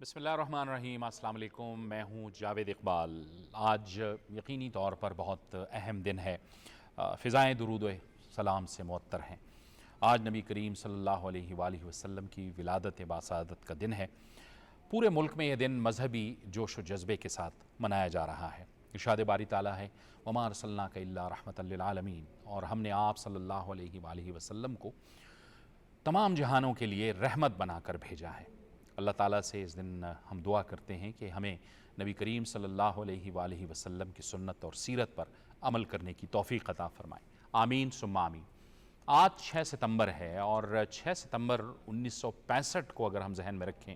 बिस्मिल्लाहिर्रहमानिर्रहीम। अस्सलाम वालेकुम। मैं हूँ जावेद इकबाल। आज यकीनी तौर पर बहुत अहम दिन है। फ़िज़ाएँ दुरूद व सलाम से मुअत्तर हैं। आज नबी करीम सल्लल्लाहु अलैहि वालैहि वसल्लम की विलादत बासादत का दिन है। पूरे मुल्क में यह दिन मजहबी जोश व जज्बे के साथ मनाया जा रहा है। इरशाद बारी ताला है, वमा अरसलनाका इल्ला रहमतल लिल आलमीन, और हमने आप सल्लल्लाहु अलैहि वालैहि वसल्लम को तमाम जहानों के लिए रहमत बनाकर भेजा है। अल्लाह ताला से इस दिन हम दुआ करते हैं कि हमें नबी करीम सल्लल्लाहु अलैहि वालैहि वसल्लम की सुन्नत और सीरत पर अमल करने की तौफीक अता फरमाए। आमीन सुम्मा आमीन। आज 6 सितंबर है और 6 सितंबर 1965 को अगर हम जहन में रखें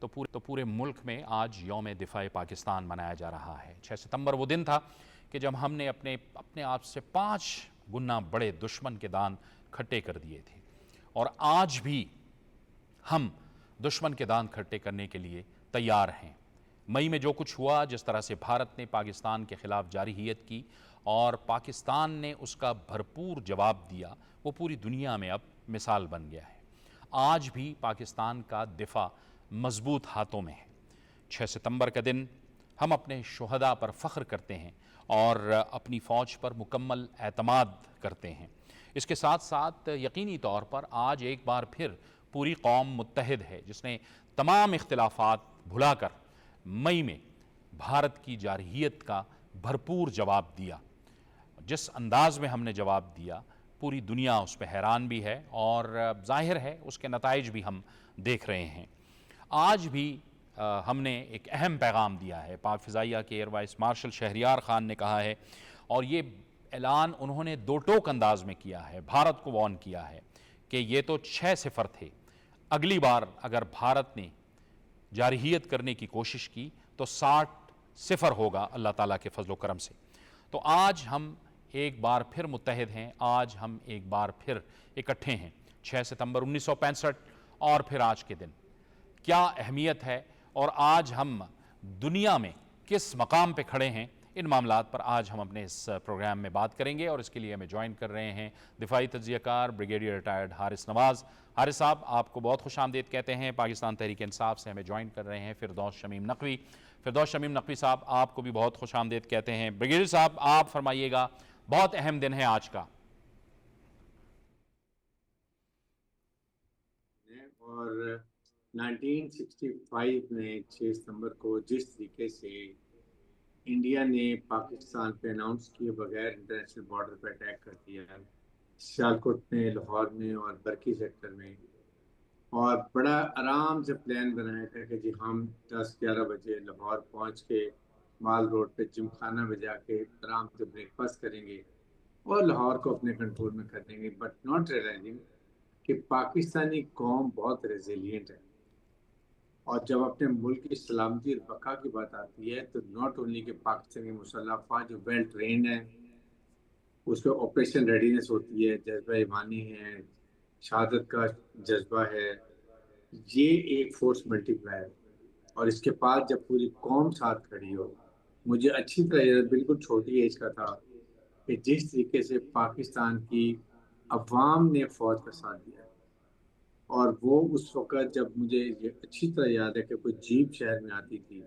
तो पूरे मुल्क में आज यौम दिफ़ा पाकिस्तान मनाया जा रहा है। 6 सितंबर वो दिन था कि जब हमने अपने अपने आप से 5 गुना बड़े दुश्मन के दांत खट्टे कर दिए थे, और आज भी हम दुश्मन के दांत खट्टे करने के लिए तैयार हैं। मई में जो कुछ हुआ, जिस तरह से भारत ने पाकिस्तान के ख़िलाफ़ जारहियत की और पाकिस्तान ने उसका भरपूर जवाब दिया, वो पूरी दुनिया में अब मिसाल बन गया है। आज भी पाकिस्तान का दिफा मजबूत हाथों में है। 6 सितंबर का दिन हम अपने शुहदा पर फ़ख्र करते हैं और अपनी फ़ौज पर मुकम्मल एतमाद करते हैं। इसके साथ साथ यकीनी तौर पर आज एक बार फिर पूरी कौम मुत्तहिद है, जिसने तमाम इख्तिलाफ़ात भुलाकर मई में भारत की जारहियत का भरपूर जवाब दिया। जिस अंदाज़ में हमने जवाब दिया, पूरी दुनिया उस पर हैरान भी है और ज़ाहिर है उसके नताइज भी हम देख रहे हैं। आज भी हमने एक अहम पैगाम दिया है। पाक फ़िज़ाइया के air vice marshal Shehryar Khan ने कहा है, और ये ऐलान उन्होंने दो टोक अंदाज में किया है, भारत को वार्न किया है कि ये तो 6-0 थे, अगली बार अगर भारत ने जारहियत करने की कोशिश की तो 60-0 होगा अल्लाह ताला के फजल करम से। तो आज हम एक बार फिर मुत्तहिद हैं, आज हम एक बार फिर इकट्ठे हैं। 6 सितंबर 1965 और फिर आज के दिन क्या अहमियत है, और आज हम दुनिया में किस मकाम पे खड़े हैं, इन मामलात पर आज हम अपने इस प्रोग्राम में बात करेंगे। और इसके लिए हमें ज्वाइन कर रहे हैं दिफाई तज्ज़ियाकार ब्रिगेडियर रिटायर्ड हारिस नवाज़। हारिस साहब, आपको बहुत खुश आमदीद कहते हैं। पाकिस्तान तहरीक इंसाफ से हमें ज्वाइन कर रहे हैं फ़िरदौस शमीम नकवी। फ़िरदौस शमीम नकवी साहब, आपको भी बहुत खुश आमदीद कहते हैं। ब्रिगेडियर साहब, आप फरमाइएगा, बहुत अहम दिन है आज का। और 1965 में 6 सितंबर को जिस तरीके से इंडिया ने पाकिस्तान पे अनाउंस किए बगैर इंटरनेशनल बॉर्डर पे अटैक कर दिया, सियालकोट में, लाहौर में और बरकी सेक्टर में, और बड़ा आराम से प्लान बनाया था कि जी हम 10-11 बजे लाहौर पहुंच के माल रोड पे जिमखाना में जाके आराम से ब्रेकफास्ट करेंगे और लाहौर को अपने कंट्रोल में कर देंगे, बट नॉट रियलाइजिंग कि पाकिस्तानी कौम बहुत रेजिलियंट है। और जब अपने मुल्क की सलामती और बका की बात आती है तो नॉट ओनली कि पाकिस्तानी मुसल्लह अफवाज जो वेल ट्रेंड है, उस पर ऑपरेशन रेडीनेस होती है, जज्बा ईमानी है, शहादत का जज्बा है, ये एक फोर्स मल्टीप्लायर। और इसके बाद जब पूरी कौम साथ खड़ी हो, मुझे अच्छी तरह याद, बिल्कुल छोटी एज का था, कि जिस तरीके से पाकिस्तान की अवाम ने फौज का साथ दिया। और वो उस वक़्त, जब मुझे ये अच्छी तरह याद है कि कोई जीप शहर में आती थी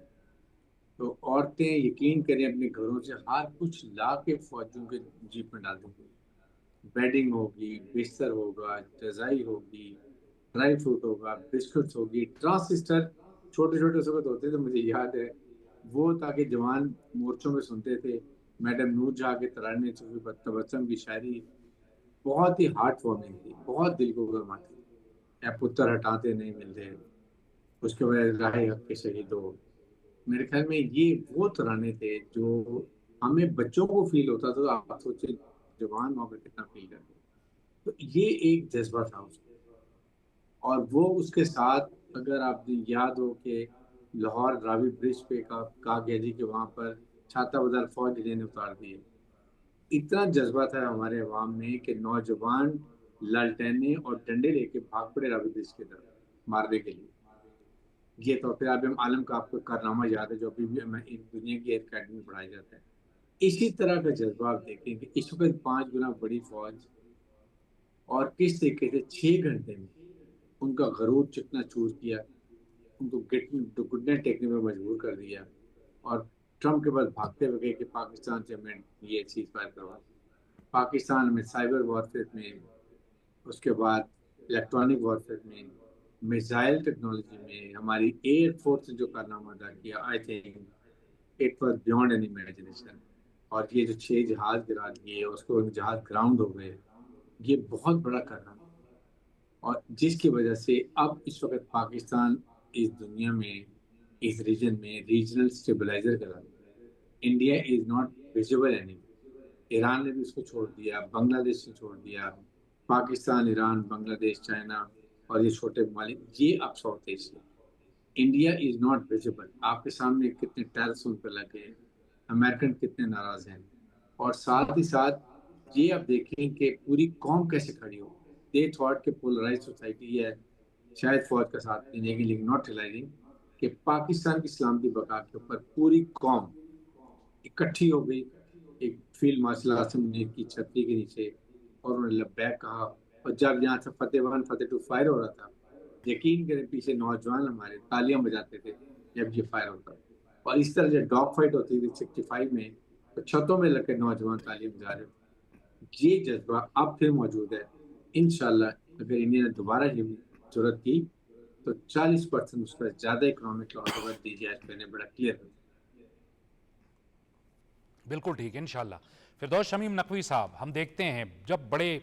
तो औरतें, यकीन करें, अपने घरों से हर कुछ ला के फौजियों के जीप में डाल देती थी। बेडिंग होगी, बिस्तर होगा, रजाई होगी, ड्राई फ्रूट होगा, बिस्कुट्स होगी, ट्रांसिस्टर छोटे छोटे उस वक्त होते थे, मुझे याद है वो, ताकि जवान मोर्चों में सुनते थे। मैडम नूर जहाँ के तराने सूफी तबस्सुम की शायरी बहुत ही हार्ट वार्मिंग थी, बहुत दिल को गर्माती थी। "ऐ पुत्तर हटाते नहीं मिलते", उसके बाद "राहे हक के शहीदो"। मेरे ख्याल में ये वो तराने थे जो हमें बच्चों को फील होता था, तो आप सोचे जवान वहां पर कितना फील करते। तो ये एक जज्बा था उसका। और वो उसके साथ, अगर आप याद हो कि लाहौर रावी ब्रिज पे का गया जी के वहां पर छाता बदर फौज लेने उतार दिए। इतना जज्बा था हमारे अवाम में कि नौजवान लालटेने और डंडे लेके भाग पड़े रावी ब्रिज की तरफ मारने के लिए। ये तो फिर आबिम आलम का आपको कारनामा याद है, जो अभी भी हमें एक दुनिया की एकेडमी में पढ़ाया जाता है। इसी तरह का जज्बा आप देखें कि इस वक्त 5 गुना बड़ी फौज, और किस तरीके से 6 घंटे में उनका गरूर चिकना चूर किया। ان کو گھٹنے ٹیکنے میں مجبور کر دیا اور ٹرمپ کے بعد بھاگتے ہوئے گئے کہ پاکستان سے ہمیں یہ چیز فائر کروا. پاکستان میں سائبر وارفیئر میں، اس کے بعد الیکٹرانک وارفیئر میں، میزائل ٹیکنالوجی میں ہماری ایئر فورس نے جو کارنامہ ادا کیا، I think it was beyond an imagination. اور یہ جو 6 جہاز گرا دیے، اس کو جہاز گراؤنڈ ہو گئے، یہ بہت بڑا کارنامہ. اور جس کی وجہ سے اب اس وقت پاکستان اس دنیا میں، اس ریجن میں ریجنل اسٹیبلائزر کا نام. India is not visible any. Iran نے بھی اس کو چھوڑ دیا، بنگلہ دیش نے چھوڑ دیا. پاکستان، ایران، بنگلہ دیش، چائنا اور یہ چھوٹے ممالک، یہ اب south Asia. India is not visible. آپ کے سامنے کتنے ٹیرس ان پہ لگے، امریکن کتنے ناراض ہیں. اور ساتھ ہی ساتھ یہ آپ دیکھیں کہ پوری قوم کیسے کھڑی ہو. دے تھاٹ کہ پولرائز سوسائٹی ہے، شاید فوج کا ساتھ دینے کی، لیکن ناٹ ریلائزنگ کہ پاکستان کی سلامتی بقا کے اوپر پوری قوم اکٹھی ہو گئی ایک فیلڈ مارشل آسم کی چھتری کے نیچے، اور انہوں نے لبیک کہا. اور جب یہاں سے فتح 1 فتح 2 فائر ہو رہا تھا، یقین کریں پیچھے نوجوان ہمارے تالیاں بجاتے تھے جب یہ فائر ہوتا. اور اس طرح جب ڈاگ فائٹ ہوتی تھی 65 میں، تو چھتوں میں لگ کے نوجوان تالیاں بجا رہے تھے. یہ جذبہ اب پھر موجود ہے. انشاءاللہ اگر انڈیا نے دوبارہ یہ ضرورت کی تو 40% اس کا زیادہ اکنامک لاس ہوگا. ڈی جی ایس پہ نے بڑا کلیئر کر. بالکل ٹھیک ہے انشاءاللہ. فردوس شمیم نقوی صاحب، ہم دیکھتے ہیں جب بڑے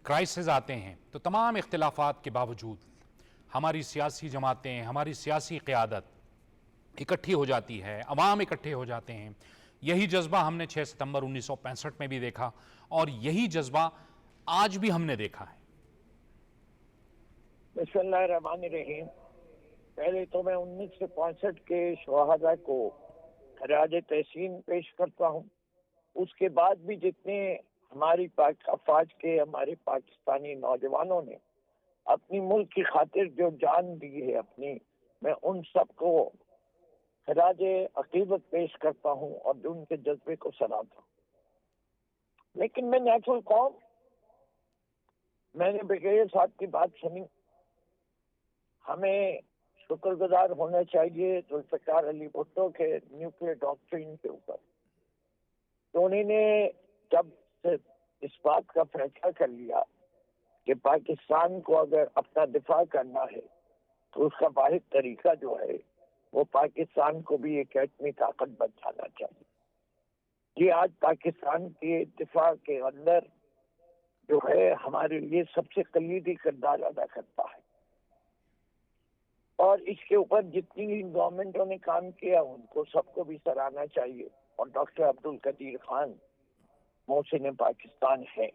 کرائسز آتے ہیں تو تمام اختلافات کے باوجود ہماری سیاسی جماعتیں، ہماری سیاسی قیادت اکٹھی ہو جاتی ہے، عوام اکٹھے ہو جاتے ہیں. یہی جذبہ ہم نے 6 ستمبر 1965 میں بھی دیکھا، اور یہی جذبہ آج بھی ہم نے دیکھا ہے. بسم اللہ الرحمن الرحیم. پہلے تو میں 1965 کے شہداء کو خراج تحسین پیش کرتا ہوں. اس کے بعد بھی جتنے ہماری افواج کے، ہمارے پاکستانی نوجوانوں نے اپنی ملک کی خاطر جو جان دی ہے اپنی، میں ان سب کو خراج عقیدت پیش کرتا ہوں اور جو ان کے جذبے کو سراہتا ہوں. لیکن میں نیچرل قوم، میں نے بریگیڈیئر صاحب کی بات سنی. ہمیں شکر گزار ہونا چاہیے ذوالفقار علی بھٹو کے نیوکلیئر ڈاکٹرین کے اوپر. تو انہوں نے جب سے اس بات کا فیصلہ کر لیا کہ پاکستان کو اگر اپنا دفاع کرنا ہے تو اس کا واحد طریقہ جو ہے وہ پاکستان کو بھی ایک ایٹمی طاقت بنانا چاہیے. یہ آج پاکستان کے دفاع کے اندر جو ہے ہمارے لیے سب سے کلیدی کردار ادا کرتا ہے. اور اس کے اوپر جتنی گورنمنٹوں نے کام کیا ان کو سب کو بھی سراہنا چاہیے. اور ڈاکٹر عبدالقدیر خان محسن پاکستان ہے.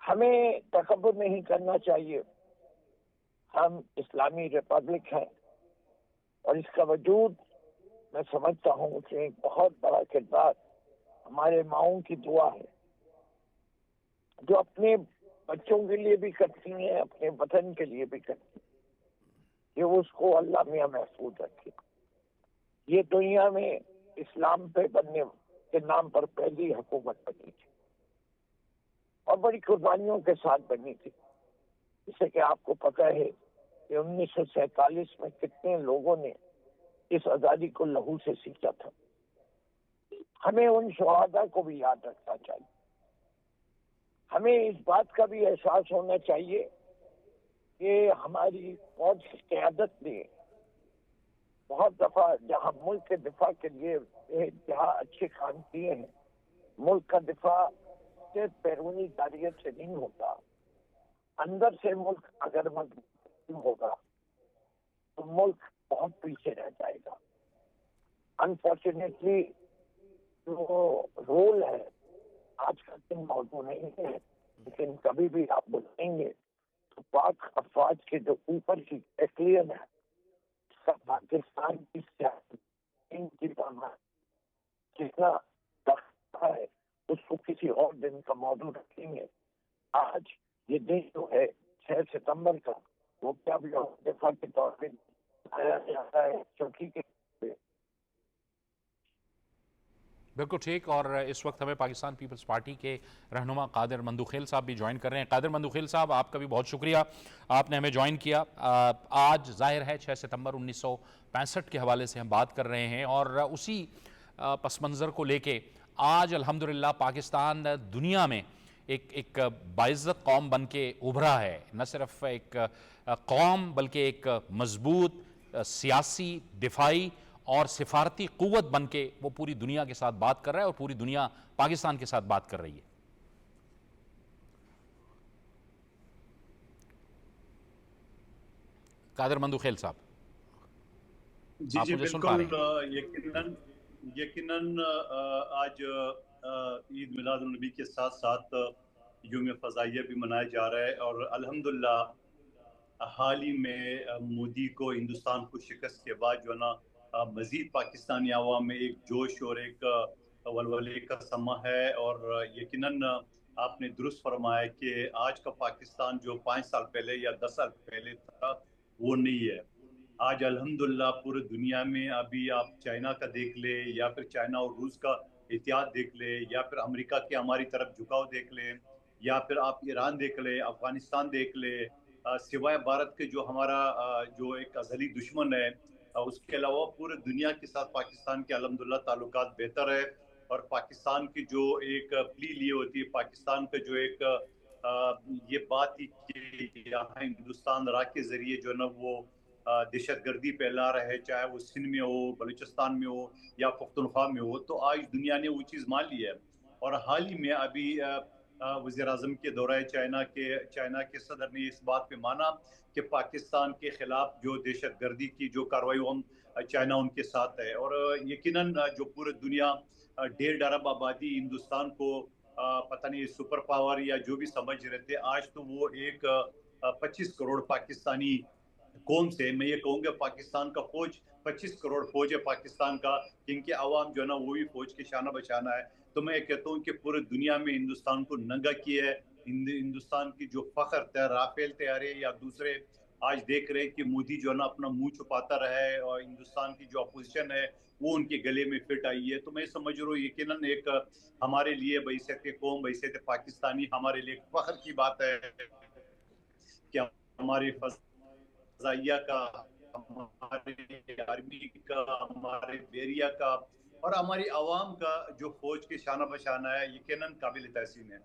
ہمیں تکبر نہیں کرنا چاہیے. ہم اسلامی ریپبلک ہیں اور اس کا وجود میں سمجھتا ہوں کہ ایک بہت بڑا کردار ہمارے ماؤں کی دعا ہے، جو اپنے بچوں کے لیے بھی کرتی ہیں، اپنے وطن کے لیے بھی کرتی ہیں کہ اس کو اللہ میاں محفوظ رکھے. یہ دنیا میں اسلام پہ بننے کے نام پر پہلی حکومت بنی تھی اور بڑی قربانیوں کے ساتھ بنی تھی. جیسے کہ آپ کو پتہ ہے کہ 1947 میں کتنے لوگوں نے اس آزادی کو لہو سے سیکھا تھا. ہمیں ان شہداء کو بھی یاد رکھنا چاہیے. ہمیں اس بات کا بھی احساس ہونا چاہیے کہ ہماری فوج کی قیادت نے بہت دفعہ جہاں ملک کے دفاع کے لیے جہاں اچھے کام کیے ہیں. ملک کا دفاع صرف بیرونی جارحیت سے نہیں ہوتا، اندر سے ملک اگر مضبوط ہوگا تو ملک بہت پیچھے رہ جائے گا. انفارچونیٹلی جو رول ہے آج کا دن موضوع نہیں ہے، لیکن کبھی بھی آپ بلائیں گے تو پاک افواج کے جو اوپر کی ایکلین ہے پاکستان کی سیاست جتنا ہے اس کو کسی اور دن کا موضوع رکھیں گے. آج یہ دن جو ہے 6 ستمبر کا، وہ کیا بھی دفاع کے طور پہ بتایا جاتا ہے چوکی کے. بالکل बिल्कुल ठीक। और इस वक्त हमें पाकिस्तान पीपल्स पार्टी के रहनुमा कादिर मंदुखेल साहब भी ज्वाइन कर रहे हैं। कादिर मंदुखेल साहब, आपका भी बहुत शुक्रिया, आपने हमें ज्वाइन किया। आज ज़ाहिर है 6 सितंबर 1965 के हवाले से हम बात कर रहे हैं, और उसी पस मंज़र को लेके आज अल्हम्दुलिल्लाह पाकिस्तान दुनिया में एक बाइज़्ज़त कौम बन के उभरा है। न सिर्फ एक कौम बल्कि एक मजबूत सियासी, दिफाई और सिफारती क़ुव्वत बन के वो पूरी दुनिया के साथ बात कर रहा है, और पूरी दुनिया पाकिस्तान के साथ बात कर रही है। कादिर मंदुखेल साहब, जी आप जी मुझे सुन पा रहे बिल्कुल, हैं? यकीनन यकीनन आज ईद मिलाद नबी के साथ साथ यौम फ़ज़ाइया भी मनाया जा रहा है, और अल्हम्दुलिल्लाह हाल ही में मोदी को, हिंदुस्तान को शिकस्त के बाद जो है ना मज़ीद पाकिस्तानी आवाम में एक जोश और एक वलवले का समा है। और यकीनन आपने दुरुस्त फरमाया कि आज का पाकिस्तान जो 5 साल पहले या 10 साल पहले था वो नहीं है। आज अल्हम्दुलिल्लाह पूरे दुनिया में, अभी आप चाइना का देख ले, या फिर चाइना और रूस का इत्तेहाद देख ले, या फिर अमेरिका के हमारी तरफ झुकाव देख ले, या फिर आप ईरान देख ले, अफगानिस्तान देख ले, सिवाय भारत के जो हमारा जो एक अज़ली दुश्मन है, उसके अलावा पूरे दुनिया के साथ पाकिस्तान के अल्हम्दुलिल्लाह ताल्लुकात बेहतर है। और पाकिस्तान की जो एक प्ली लिए होती है, पाकिस्तान का जो एक ये बात थी कि यहाँ हिंदुस्तान राह के जरिए जो है ना वो दहशतगर्दी फैला रहा है, चाहे वो सिंध में हो, बलूचिस्तान में हो, या पख्तूनख्वा में हो, तो आज दुनिया ने वो चीज़ मान ली है। और हाल ही में अभी वज़ीर आज़म के दौरे चाइना के सदर ने इस बात पे माना कि पाकिस्तान के खिलाफ जो दहशतगर्दी की जो कार्रवाई हम चाइना उनके साथ है। और यकीनन जो पूरे दुनिया 1.5 अरब आबादी हिंदुस्तान को पता नहीं सुपर पावर या जो भी समझ रहे थे, आज तो वो एक 25 करोड़ पाकिस्तानी कौम से, मैं ये कहूँगा पाकिस्तान का फौज 25 करोड़ फौज है पाकिस्तान का, जिनके आवाम जो है ना वो भी फौज के शाना बशाना है। तो मैं कहता हूँ कि पूरे दुनिया में हिंदुस्तान को नंगा किया है। हिंदुस्तान की जो फख्र थे, राफेल तैयारी या दूसरे, आज देख रहे हैं कि मोदी जो है ना अपना मुंह छुपाता रहा है, और हिंदुस्तान की जो अपोजिशन है वो उनके गले में फिट आई है। तो मैं समझ रहा हूँ यकीनन एक हमारे लिए बहैसियत कौम, बहैसियत पाकिस्तानी, हमारे लिए फख्र की बात है कि हमारे फज़ाइया का, हमारे आर्मी का, हमारे बेरिया का और हमारी आवाम का जो फौज के शाना बशाना है, यकीनन काबिल तहसीन है।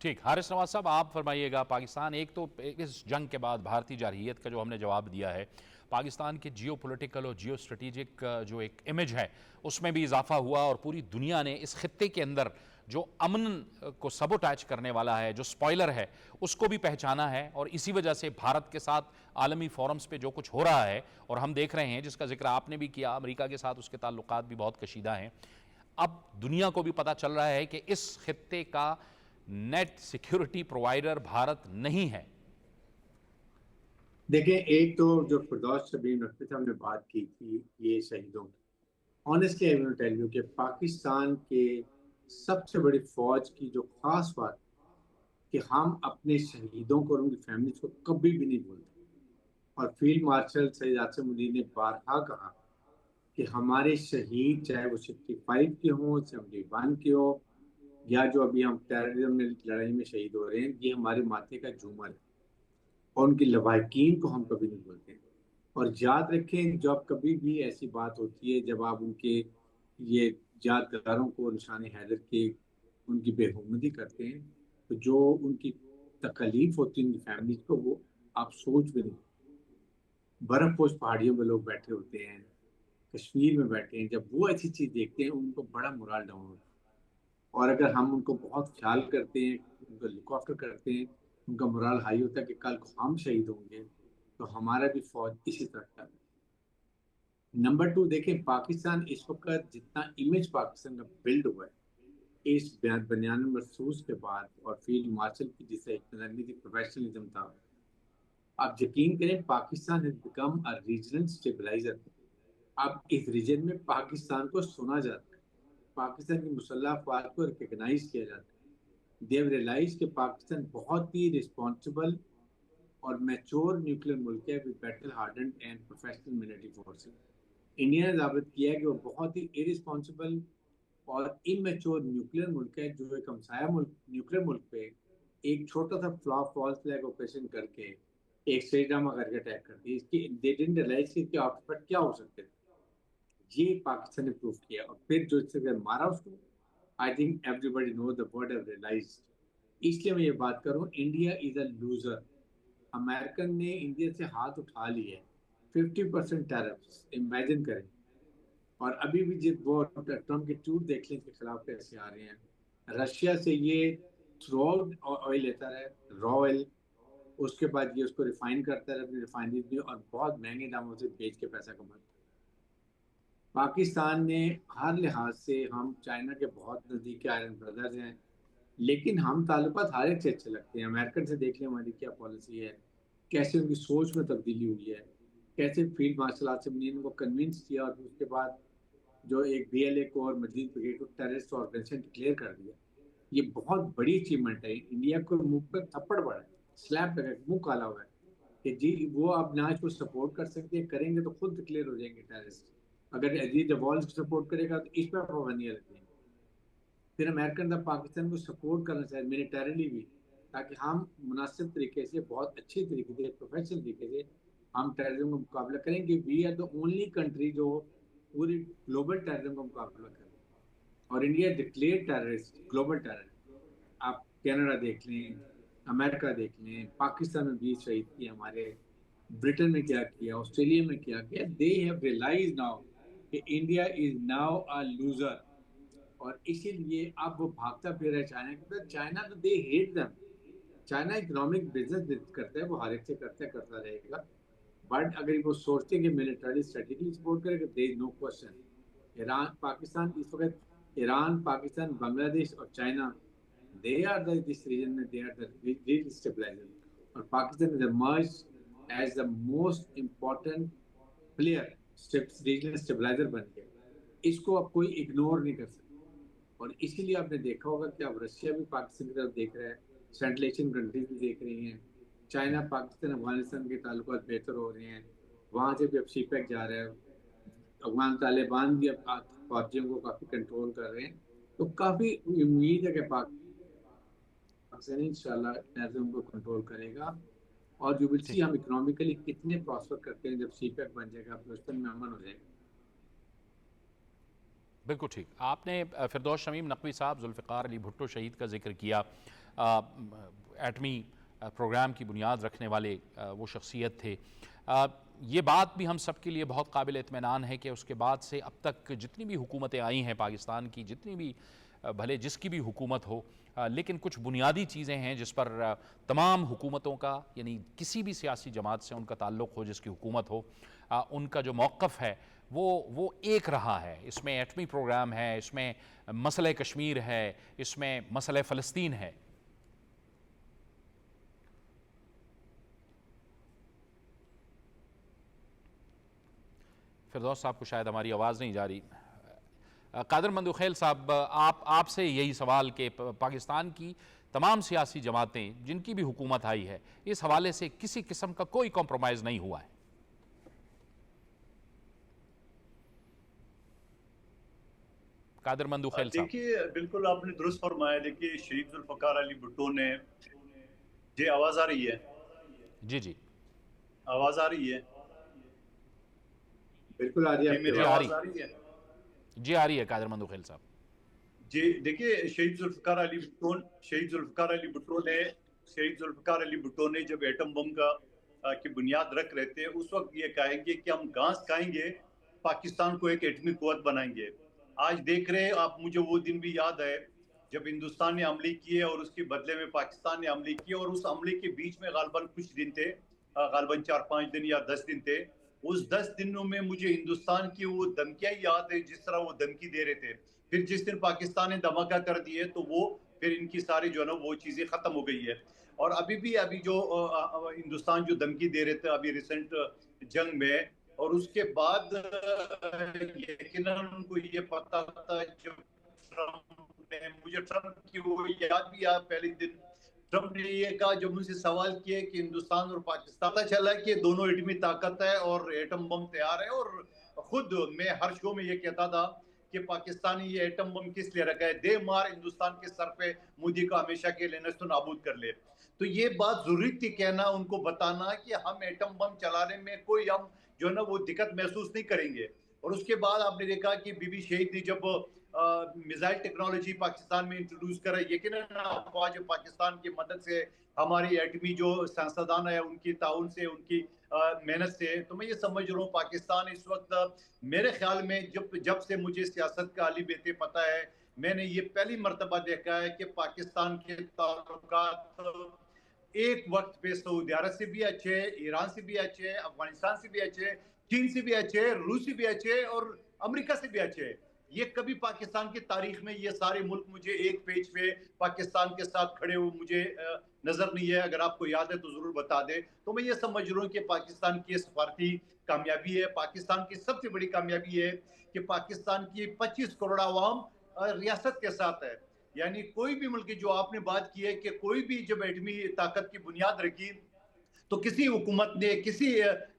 ठीक, हारिस नवाज साहब, आप फरमाइएगा। पाकिस्तान एक तो इस जंग के बाद भारतीय जारहियत का जो हमने जवाब दिया है, पाकिस्तान के जियो पॉलिटिकल और जियो स्ट्रेटेजिक जो एक इमेज है उसमें भी इजाफा हुआ, और पूरी दुनिया ने इस खित्ते के अंदर जो अमन को सबोटाच करने वाला है, जो स्पॉइलर है, उसको भी पहचाना है। और इसी वजह से भारत के साथ आलमी फोरम्स पे जो कुछ हो रहा है, और हम देख रहे हैं, जिसका जिक्र आपने भी किया, अमेरिका के साथ उसके ताल्लुकात भी बहुत कशीदा हैं। अब दुनिया को भी पता चल रहा है कि इस खित्ते का नेट सिक्योरिटी प्रोवाइडर भारत नहीं है। देखें, एक तो जो फिरदौस शबीर नकवी साहब ने बात की थी ये शहीदों की, honestly I will tell you कि पाकिस्तान के सबसे बड़ी फौज की जो खास बात कि हम अपने शहीदों को और उनकी फैमिलीज को कभी भी नहीं भूलते। और फील्ड मार्शल सईद आसिम मुनीर ने बारहा कहा कि हमारे शहीद, चाहे वो 65 के हों, 71 के हो, या जो अभी हम टेररिज्म लड़ाई में शहीद हो रहे हैं, ये हमारे माथे का झूमर है, और उनकी लवाहिकीन को हम कभी नहीं भूलते। और याद रखें, जब कभी भी ऐसी बात होती है, जब आप उनके ये यादगारों को निशान हैदर के उनकी बेहुरमती करते हैं, तो जो उनकी तकलीफ होती है उनकी फैमिली को, वो आप सोच भी नहीं। बर्फपोश पहाड़ियों में लोग बैठे होते हैं, कश्मीर में बैठे हैं, जब वो ऐसी चीज़ देखते हैं उनको बड़ा मोरल डाउन होता है। और अगर हम उनको बहुत ख्याल करते हैं, उनको लुक आफ्टर करते हैं, उनका मोरल हाई होता है कि कल को हम शहीद होंगे तो हमारा भी फौज इसी तरह का। नंबर 2, देखें पाकिस्तान इस वक्त जितना इमेज पाकिस्तान का बिल्ड हुआ है इस बयान महसूस के बाद, और फील्ड मार्शल की जिसे प्रोफेशनलिज्म था, आप यकीन करें Pakistan has become a regional stabiliser. अब इस रीजन में पाकिस्तान को सुना जाता है, पाकिस्तान की मुसल्लह अफवाज को रिकग्नाइज किया जाता है। देव रियलाइज कि पाकिस्तान बहुत ही रिस्पॉन्सिबल और मैच्योर न्यूक्लियर मुल्क है with battle hardened and professional military forces. India ने साबित किया है कि वो बहुत ही इरिस्पॉन्सिबल और इमेच्योर न्यूक्लियर मुल्क है, जो एक हमसाया मुल्क न्यूक्लियर मुल्क पे एक छोटा सा फॉल्स फ्लैग ऑपरेशन करके एक सही ड्रामा करके अटैक कर दी। इसकी दे डिडंट रियलाइज कि आउटपुट क्या हो सकते थे, ये पाकिस्तान ने प्रूव किया। और फिर जो इससे अगर मारा उसको, I think everybody know the world have realised. इसलिए मैं ये बात करूं, India is a loser. American ने इंडिया से हाथ उठा लिए 50% टैरिफ्स, इमेजिन करें। और अभी भी जिस वो ट्रम्प के ट्वीट देख लें इसके खिलाफ कैसे आ रहे हैं। रशिया से ये थ्रू ऑयल लेता रहे, रॉ ऑयल, उसके बाद ये उसको रिफाइन करता रहे अपनी रिफाइनरी में, और बहुत महंगे दामों से बेच के पैसा कमाता है। पाकिस्तान ने हर लिहाज से, हम चाइना के बहुत नज़दीक आयरन ब्रदर्स हैं, लेकिन हम ताल्लुकात हर एक से अच्छे लगते हैं। अमेरिकन से देख लें हमारी क्या पॉलिसी है, कैसे उनकी सोच में तब्दीली हुई है, कैसे फील्ड मार्शल आर्ट से उनको कन्विंस किया और उसके बाद जो एक BLA को और मजीद ब्रिगेड को टेररिस्ट ऑर्गेनाइजेशन डिक्लेयर कर दिया। ये बहुत बड़ी अचीवमेंट है। इंडिया को मुंह पर थप्पड़ पड़ा है, स्लैप लगा, मुंह काला हुआ है कि जी वो अब ना इसको सपोर्ट कर सकते हैं, करेंगे तो खुद डिक्लेयर हो जाएंगे टेररिस्ट। अगर अजीज अवाल को सपोर्ट करेगा तो इस पर पाबंदियां लग जाएंगी। फिर अमेरिकन तब पाकिस्तान को सपोर्ट करना चाहिए मिलिटरीली भी, ताकि हम मुनासिब तरीके से, बहुत अच्छी तरीके से, प्रोफेशनल तरीके से हम टेररिज्म का मुकाबला करेंगे। We are the only country जो पूरी ग्लोबल टेररिज्म का मुकाबला करें। और India declare terrorist, global terrorist. आप कनाडा देख लें, अमेरिका देख लें, पाकिस्तान में 20 शहीद किए हमारे, ब्रिटेन में क्या किया, ऑस्ट्रेलिया में क्या किया। दे हैव रियलाइज नाउ कि India is now a loser. और इसीलिए अब वो भागता फिर है चाइना के तरफ। चाइना तो they hate them. China economic business करता है, वो हर एक से करता रहेगा। बट अगर वो सोचते हैं कि मिलिटरी स्ट्रेटेजिकली सपोर्ट करेगा, there no question. Iran Pakistan इस वक्त, ईरान, पाकिस्तान, बांग्लादेश और China, they are this region में, they are the real stabiliser. और Pakistan is emerged as the most important player, regional stabiliser बन गया। इसको अब कोई इग्नोर नहीं कर सकता। और इसीलिए आपने देखा होगा कि अब रशिया भी पाकिस्तान की तरफ देख रहा है, सेंट्रल एशियन कंट्रीज भी देख रही हैं। चाइना, पाकिस्तान, अफगानिस्तान के ताल्लुकात बेहतर हो रहे हैं, वहाँ से भी अब CPEC जा रहा है। अफगान तालिबान भी अब फौजियों को काफ़ी कंट्रोल कर रहे हैं। तो काफ़ी उम्मीद है कि पाकिस्तान इंशाल्लाह टेररिज्म को कंट्रोल करेगा। और जो विल सी हम इकोनॉमिकली कितने प्रॉस्पर करते हैं जब CPEC बन जाएगा, बलूचिस्तान में अमन हो जाएगा। बिल्कुल ठीक। आपने फिरदौस शमीम नकवी साहब, जुल्फ़िकार अली भुट्टो शहीद का जिक्र किया। एटमी प्रोग्राम की बुनियाद रखने वाले वो शख्सियत थे। ये बात भी हम सब के लिए बहुत काबिल इत्मीनान है कि उसके बाद से अब तक जितनी भी हुकूमतें आई हैं पाकिस्तान की, जितनी भी, भले जिसकी भी हुकूमत हो, लेकिन कुछ बुनियादी चीज़ें हैं जिस पर तमाम हुकूमतों का, यानी किसी भी सियासी जमात से उनका ताल्लुक़ हो, जिसकी हुकूमत हो, उनका जो मौक़िफ़ है वो एक रहा है। इसमें एटमी प्रोग्राम है, इसमें मसले कश्मीर है, इसमें मसले फ़लस्तीन है। फिरदौस साहब को शायद हमारी आवाज़ नहीं जा रही। कादर मंदुखैल साहब, आपसे यही सवाल कि पाकिस्तान की तमाम सियासी जमातें जिनकी भी हुकूमत आई है, इस हवाले से किसी किस्म का कोई कॉम्प्रोमाइज़ नहीं हुआ है। कादर मंदुखैल साहब। देखिए, बिल्कुल आपने दुरुस्त फरमाया। देखिए, शहीद जुल्फ़िकार अली भुट्टो ने, जी आवाज़ आ रही है? जी जी, आवाज़ आ रही है? बिल्कुल आ रही है। मेरी आवाज़ आ रही है? जी आ रही है कादर मंदुखैल साहब। जी देखिए, शहीद जुल्फ़िकार अली भुट्टो ने जब एटम बम की बुनियाद रख रहे थे, उस वक्त ये कहेंगे कि हम घास खाएंगे, पाकिस्तान को एक एटमी कुव्वत बनाएंगे। आज देख रहे हैं आप, मुझे वो दिन भी याद है जब हिंदुस्तान ने हमले किए और उसके बदले में पाकिस्तान ने हमले किए, और उस हमले के बीच में गालबन कुछ दिन थे, गालबन 4-5 दिन या 10 दिन थे। उस 10 दिनों में मुझे हिंदुस्तान की वो धमकियां याद है, जिस तरह वो धमकी दे रहे थे। फिर जिस दिन पाकिस्तान ने धमाका कर दिए तो वो फिर इनकी सारी जो है ना वो चीज़ें ख़त्म हो गई है। और अभी जो हिंदुस्तान जो धमकी दे रहे थे अभी रिसेंट जंग में, और उसके बाद यकीनन उनको ये पता था, जब मुझे ट्रम्प की वो याद भी याद, पहले दिन ट्रम्प ने ये कहा जब उनसे सवाल किए कि हिंदुस्तान और पाकिस्तान, पता चला कि दोनों एटमी ताकत है और एटम बम तैयार है, और خود میں ہر شو میں یہ کہتا تھا کہ پاکستانی یہ ایٹم بم کس لیے رکھا ہے، دے مار ہندوستان کے سر پہ مودی کو ہمیشہ کے لیے نست و نابود کر لے. تو یہ بات ضروری تھی کہنا، ان کو بتانا کہ ہم ایٹم بم چلانے میں کوئی ہم جو ہے نا وہ دقت محسوس نہیں کریں گے. اور اس کے بعد آپ نے دیکھا کہ بی بی شہید نے جب میزائل ٹیکنالوجی پاکستان میں انٹروڈیوس کرا، یقیناً افواج پاکستان کی مدد سے، ہماری ایٹمی جو سائنسدان ہے ان کی تعاون سے، ان کی محنت سے، تو میں یہ سمجھ رہا ہوں پاکستان اس وقت میرے خیال میں جب سے مجھے سیاست کا علی بیتے پتہ ہے، میں نے یہ پہلی مرتبہ دیکھا ہے کہ پاکستان کے تعلقات ایک وقت پہ سعودی عرب سے بھی اچھے، ایران سے بھی اچھے، افغانستان سے بھی اچھے، چین سے بھی اچھے، روس سے بھی اچھے اور امریکہ سے بھی اچھے. یہ کبھی پاکستان کی تاریخ میں یہ سارے ملک مجھے ایک پیج پہ پاکستان کے ساتھ کھڑے ہوئے مجھے نظر نہیں ہے. اگر آپ کو یاد ہے تو ضرور بتا دیں. تو میں یہ سمجھ رہا ہوں کہ پاکستان کی سفارتی کامیابی ہے. پاکستان کی سب سے بڑی کامیابی ہے کہ پاکستان کی 25 کروڑ عوام ریاست کے ساتھ ہے. یعنی کوئی بھی ملک، جو آپ نے بات کی ہے کہ کوئی بھی جب ایٹمی طاقت کی بنیاد رکھی تو کسی حکومت نے، کسی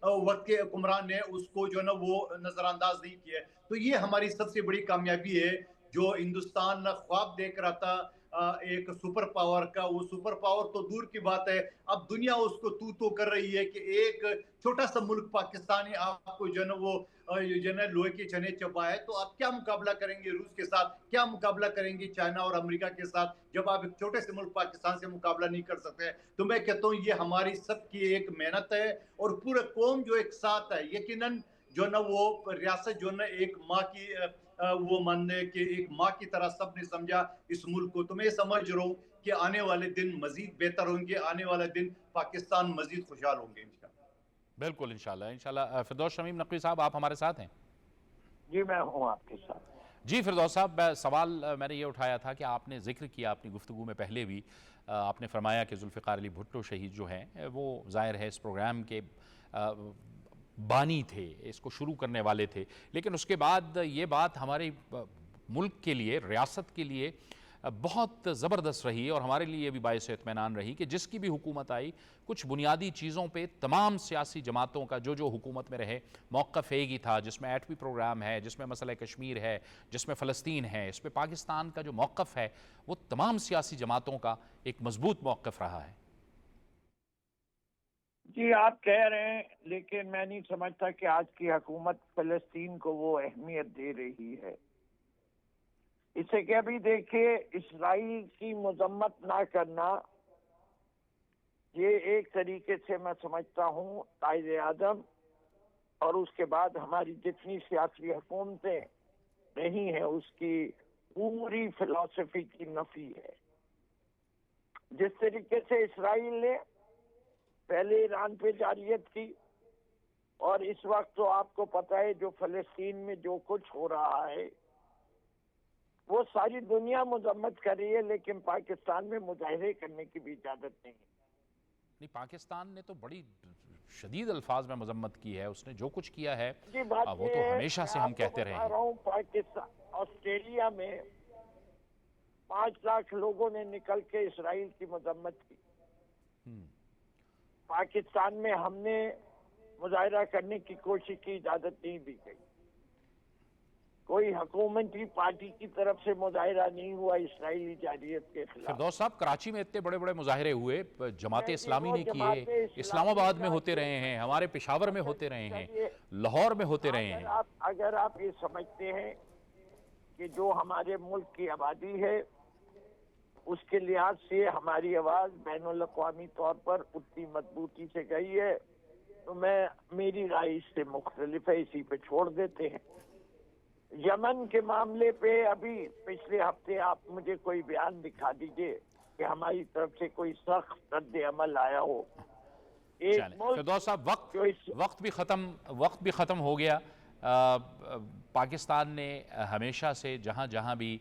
وقت کے حکمران نے اس کو جو ہے نا وہ نظر انداز نہیں کیا. تو یہ ہماری سب سے بڑی کامیابی ہے جو ہندوستان خواب دیکھ رہا تھا ایک سپر پاور کا. وہ سپر پاور تو دور کی بات ہے، اب دنیا اس کو تو کر رہی ہے کہ ایک چھوٹا سا ملک پاکستانی آپ کو جو ہے نا وہ جو ہے نا لوہے کے چنے چبائے. تو آپ کیا مقابلہ کریں گے روس کے ساتھ، کیا مقابلہ کریں گے چائنا اور امریکہ کے ساتھ، جب آپ ایک چھوٹے سے ملک پاکستان سے مقابلہ نہیں کر سکتے. تو میں کہتا ہوں یہ ہماری سب کی ایک محنت ہے اور پورا قوم جو ایک ساتھ ہے. یقیناً جو ہے نا وہ ریاست جو ہے نا ایک ماں کی وہ ماننے کہ ایک ماں کی طرح سب نے سمجھا اس ملک کو. تو میں یہ سمجھ رہا ہوں کہ آنے والے دن مزید بہتر ہوں گے، آنے والے دن پاکستان مزید خوشحال ہوں گے انشاءاللہ. بالکل انشاءاللہ. فردوس شمیم نقوی صاحب، آپ ہمارے ساتھ ہیں؟ جی میں ہوں آپ کے ساتھ. جی فردوس صاحب، سوال میں نے یہ اٹھایا تھا کہ آپ نے ذکر کیا اپنی گفتگو میں پہلے بھی، آپ نے فرمایا کہ ذوالفقار علی بھٹو شہید جو ہیں وہ ظاہر ہے اس پروگرام کے بانی تھے، اس کو شروع کرنے والے تھے، لیکن اس کے بعد یہ بات ہمارے ملک کے لیے، ریاست کے لیے بہت زبردست رہی اور ہمارے لیے بھی باعث اطمینان رہی کہ جس کی بھی حکومت آئی کچھ بنیادی چیزوں پہ تمام سیاسی جماعتوں کا جو حکومت میں رہے موقف ایک ہی تھا، جس میں ایٹمی پروگرام ہے، جس میں مسئلہ کشمیر ہے، جس میں فلسطین ہے، اس پہ پاکستان کا جو موقف ہے وہ تمام سیاسی جماعتوں کا ایک مضبوط موقف رہا ہے. جی آپ کہہ رہے ہیں، لیکن میں نہیں سمجھتا کہ آج کی حکومت فلسطین کو وہ اہمیت دے رہی ہے. اسے کہ ابھی دیکھیے، اسرائیل کی مذمت نہ کرنا یہ ایک طریقے سے میں سمجھتا ہوں قائد اعظم اور اس کے بعد ہماری جتنی سیاسی حکومتیں رہی ہیں اس کی پوری فلسفی کی نفی ہے. جس طریقے سے اسرائیل نے پہلے ایران پہ جارحیت کی اور اس وقت تو آپ کو پتہ ہے جو فلسطین میں جو کچھ ہو رہا ہے وہ ساری دنیا مذمت کر رہی ہے، لیکن پاکستان میں مظاہرے کرنے کی بھی اجازت نہیں. پاکستان نے تو بڑی شدید الفاظ میں مذمت کی ہے، اس نے جو کچھ کیا ہے بات وہ تو ہمیشہ سے ہم کہتے رہے ہیں. پاکستان آسٹریلیا میں 5 لاکھ لوگوں نے نکل کے اسرائیل کی مذمت کی. پاکستان میں ہم نے مظاہرہ کرنے کی کوشش کی، اجازت نہیں دی گئی. کوئی حکومتی پارٹی کی طرف سے مظاہرہ نہیں ہوا اسرائیلی جارحیت کے خلاف. فردوس صاحب، کراچی میں اتنے بڑے بڑے مظاہرے ہوئے، جماعت اسلامی نے کیے، اسلام آباد میں ہوتے رہے ہیں، ہمارے پشاور میں ہوتے رہے ہیں، لاہور میں ہوتے رہے ہیں. اگر آپ یہ سمجھتے ہیں کہ جو ہمارے ملک کی آبادی ہے اس کے لحاظ سے ہماری آواز بین الاقوامی طور پر اتنی مضبوطی سے گئی ہے تو میری رائے اس سے مختلف ہے، اسی پہ چھوڑ دیتے ہیں. یمن کے معاملے پہ ابھی پچھلے ہفتے آپ مجھے کوئی بیان دکھا دیجئے کہ ہماری طرف سے کوئی سخت رد عمل آیا ہو. فردوس صاحب، وقت بھی ختم ہو گیا. پاکستان نے ہمیشہ سے جہاں جہاں بھی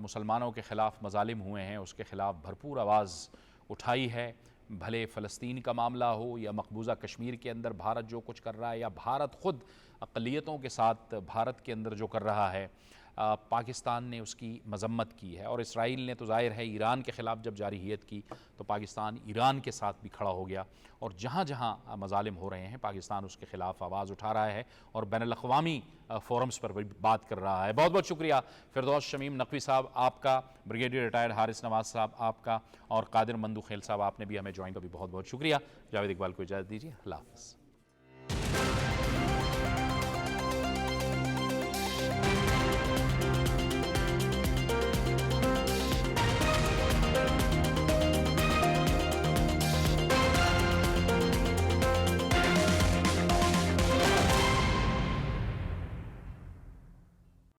مسلمانوں کے خلاف مظالم ہوئے ہیں اس کے خلاف بھرپور آواز اٹھائی ہے، بھلے فلسطین کا معاملہ ہو یا مقبوضہ کشمیر کے اندر بھارت جو کچھ کر رہا ہے یا بھارت خود اقلیتوں کے ساتھ بھارت کے اندر جو کر رہا ہے. پاکستان نے اس کی مذمت کی ہے، اور اسرائیل نے تو ظاہر ہے ایران کے خلاف جب جارحیت کی تو پاکستان ایران کے ساتھ بھی کھڑا ہو گیا، اور جہاں جہاں مظالم ہو رہے ہیں پاکستان اس کے خلاف آواز اٹھا رہا ہے اور بین الاقوامی فورمز پر بھی بات کر رہا ہے۔ بہت بہت شکریہ فردوس شمیم نقوی صاحب آپ کا، بریگیڈیئر ریٹائرڈ حارث نواز صاحب آپ کا، اور قادر مندو خیل صاحب آپ نے بھی ہمیں جوائن، کا بھی بہت بہت شکریہ۔ جاوید اقبال کو اجازت دیجیے، اللہ حافظ۔